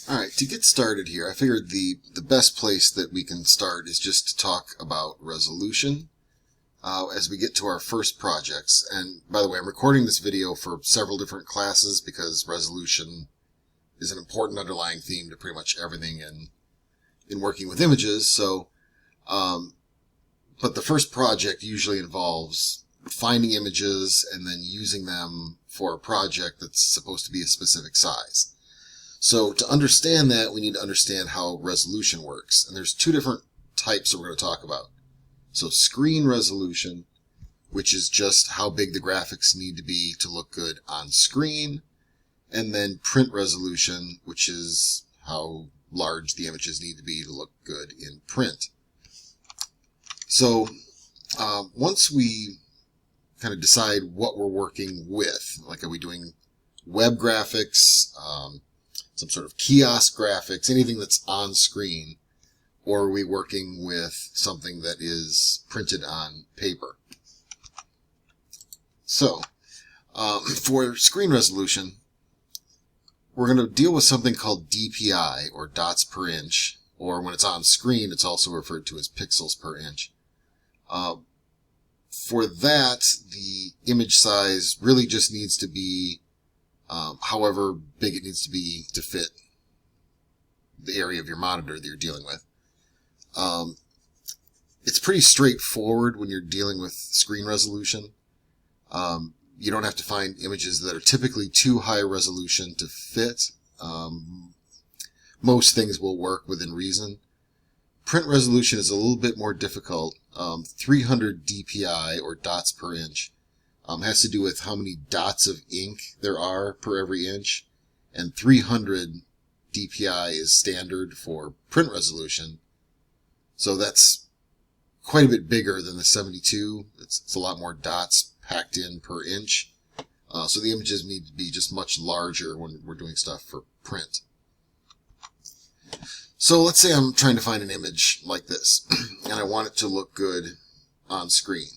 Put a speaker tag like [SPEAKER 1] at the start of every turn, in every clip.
[SPEAKER 1] Alright, to get started here, I figured the best place that we can start is just to talk about resolution as we get to our first projects. And by the way, I'm recording this video for several different classes because resolution is an important underlying theme to pretty much everything in working with images. So, but the first project usually involves finding images and then using them for a project that's supposed to be a specific size. So to understand that, we need to understand how resolution works. And there's two different types that we're going to talk about. So screen resolution, which is just how big the graphics need to be to look good on screen. And then print resolution, which is how large the images need to be to look good in print. So once we kind of decide what we're working with, like are we doing web graphics, some sort of kiosk graphics, anything that's on screen, or are we working with something that is printed on paper? So, for screen resolution, we're going to deal with something called DPI, or dots per inch, or when it's on screen, it's also referred to as pixels per inch. For that, the image size really just needs to be however big it needs to be to fit the area of your monitor that you're dealing with. It's pretty straightforward when you're dealing with screen resolution. You don't have to find images that are typically too high resolution to fit. Most things will work within reason. Print resolution is a little bit more difficult. 300 DPI, or dots per inch, has to do with how many dots of ink there are per every inch, and 300 DPI is standard for print resolution. So that's quite a bit bigger than the 72. It's a lot more dots packed in per inch. So the images need to be just much larger when we're doing stuff for print. So let's say I'm trying to find an image like this, and I want it to look good on screen.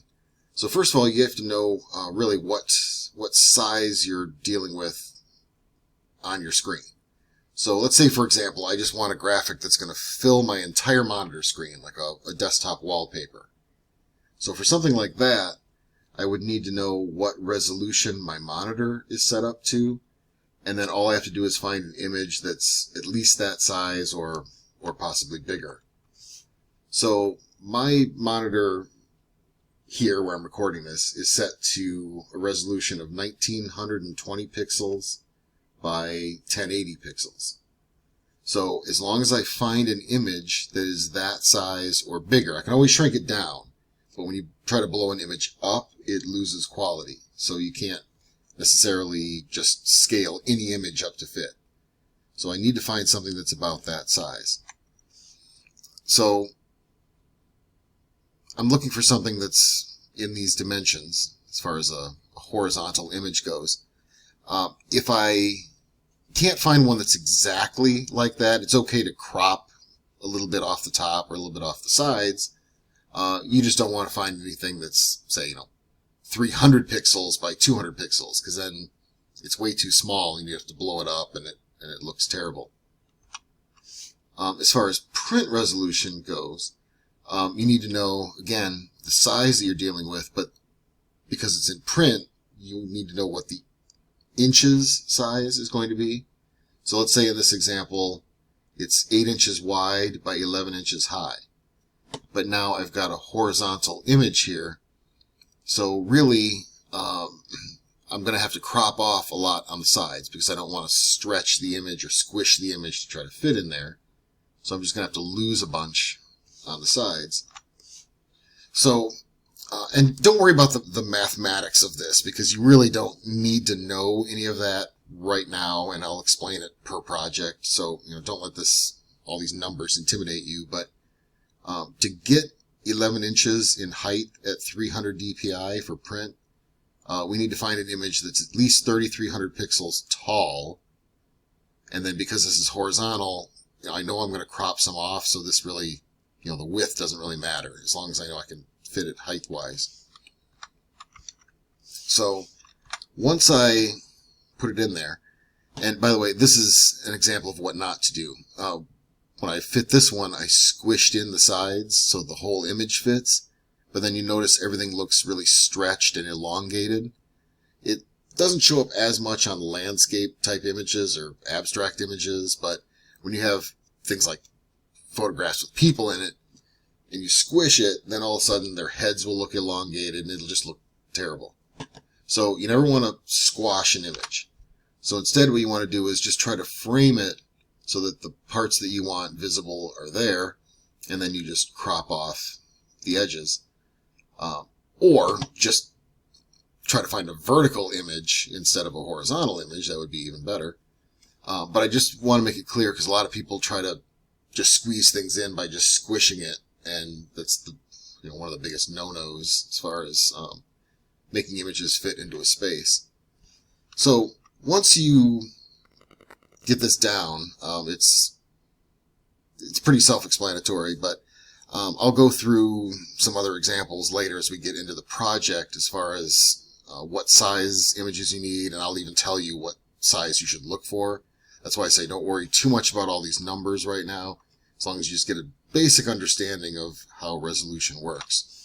[SPEAKER 1] So first of all, you have to know really what size you're dealing with on your screen. So let's say, for example, I just want a graphic that's going to fill my entire monitor screen, like a desktop wallpaper. So for something like that, I would need to know what resolution my monitor is set up to, and then all I have to do is find an image that's at least that size or possibly bigger. So my monitor here, where I'm recording this, is set to a resolution of 1920 pixels by 1080 pixels. So as long as I find an image that is that size or bigger, I can always shrink it down, but when you try to blow an image up, it loses quality. So you can't necessarily just scale any image up to fit. So I need to find something that's about that size. So I'm looking for something that's in these dimensions as far as a horizontal image goes. If I can't find one that's exactly like that, it's okay to crop a little bit off the top or a little bit off the sides. You just don't want to find anything that's, say, 300 pixels by 200 pixels, because then it's way too small and you have to blow it up and it looks terrible. As far as print resolution goes, you need to know, again, the size that you're dealing with, but because it's in print, you need to know what the inches size is going to be. So let's say in this example, it's 8 inches wide by 11 inches high. But now I've got a horizontal image here. So really, I'm going to have to crop off a lot on the sides because I don't want to stretch the image or squish the image to try to fit in there. So I'm just going to have to lose a bunch on the sides. So, and don't worry about the mathematics of this, because you really don't need to know any of that right now, and I'll explain it per project. So, don't let all these numbers intimidate you. But to get 11 inches in height at 300 DPI for print, we need to find an image that's at least 3,300 pixels tall. And then because this is horizontal, I know I'm going to crop some off, so this really, the width doesn't really matter, as long as I know I can fit it height-wise. So once I put it in there, And by the way, this is an example of what not to do. When I fit this one, I squished in the sides so the whole image fits. But then you notice everything looks really stretched and elongated. It doesn't show up as much on landscape type images or abstract images, but when you have things like photographs with people in it, and you squish it, then all of a sudden their heads will look elongated and it'll just look terrible. So you never want to squash an image. So instead what you want to do is just try to frame it so that the parts that you want visible are there, and then you just crop off the edges. Or just try to find a vertical image instead of a horizontal image. That would be even better. But I just want to make it clear because a lot of people try to just squeeze things in by just squishing it, and that's one of the biggest no-nos as far as making images fit into a space. So once you get this down, it's pretty self-explanatory, but I'll go through some other examples later as we get into the project as far as what size images you need, and I'll even tell you what size you should look for. That's why I say don't worry too much about all these numbers right now, as long as you just get a basic understanding of how resolution works.